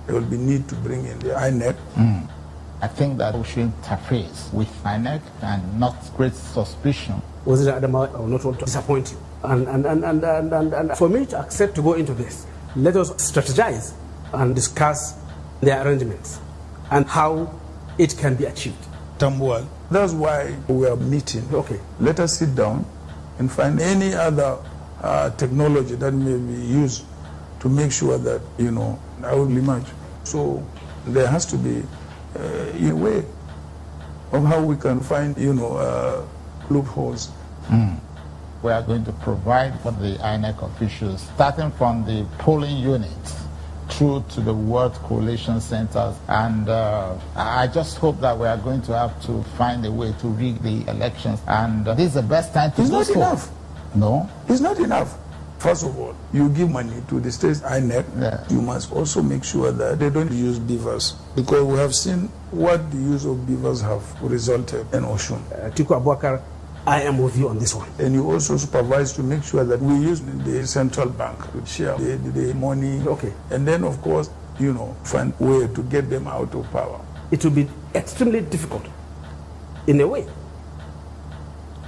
there will be need to bring in the INEC. I think that we should interface with INEC and not create suspicion. Was it Adama? I will not want to disappoint you. And for me to accept to go into this, let us strategize and discuss the arrangements and how it can be achieved. Tambuwal. That's why we are meeting. Okay. Let us sit down and find any other technology that may be used to make sure that, I will emerge. So there has to be a way of how we can find, loopholes. We are going to provide for the INEC officials, starting from the polling units through to the ward collation centers. And I just hope that we are going to have to find a way to rig the elections. And this is the best time to do so. It's not enough. No? It's not enough. First of all, you give money to the state INEC. Yeah. You must also make sure that they don't use beavers, because we have seen what the use of beavers have resulted in Oshun. Tiku Abubakar, I am with you on this one. And you also supervise to make sure that we use the central bank to share the money. Okay. And then, of course, find a way to get them out of power. It will be extremely difficult, in a way.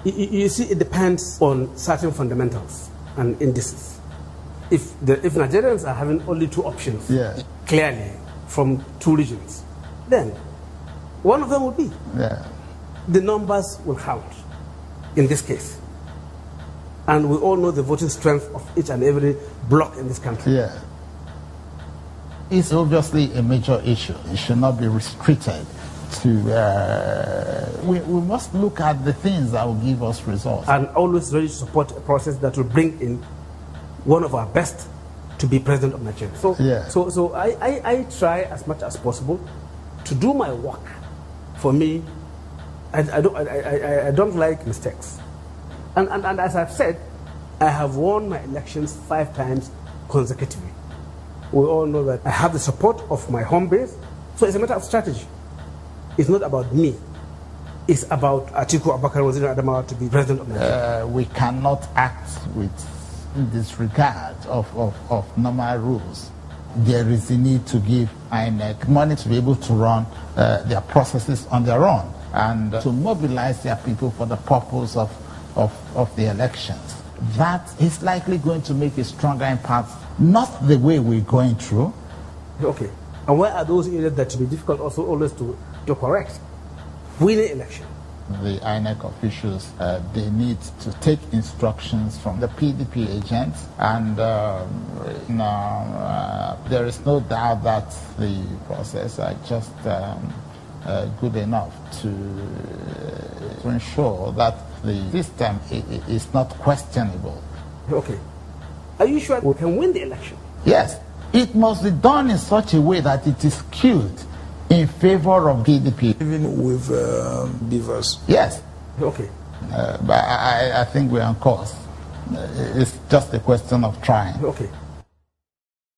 You see, it depends on certain fundamentals and indices. If Nigerians are having only two options, clearly, from two regions, then one of them will be. The numbers will count in this case. And we all know the voting strength of each and every bloc in this country. It's obviously a major issue. It should not be restricted to... we must look at the things that will give us results. And always ready to support a process that will bring in one of our best to be president of Nigeria. So I try as much as possible to do my work. For me, I don't like mistakes. And as I've said, I have won my elections 5 times consecutively. We all know that I have the support of my home base, so it's a matter of strategy. It's not about me. It's about Atiku Abubakar Waziri Adamawa to be president of Nigeria. We cannot act with disregard of normal rules. There is a need to give INEC money to be able to run their processes on their own and to mobilize their people for the purpose of the elections. That is likely going to make a stronger impact, not the way we're going through. Okay. And where are those areas that will be difficult also always to correct? Winning election. The INEC officials, they need to take instructions from the PDP agents, and there is no doubt that the process are just good enough to ensure that the system is not questionable. Okay. Are you sure we can win the election? Yes. It must be done in such a way that it is skewed in favor of PDP. Even with beavers? Yes. Okay. But I think we're on course. It's just a question of trying. Okay.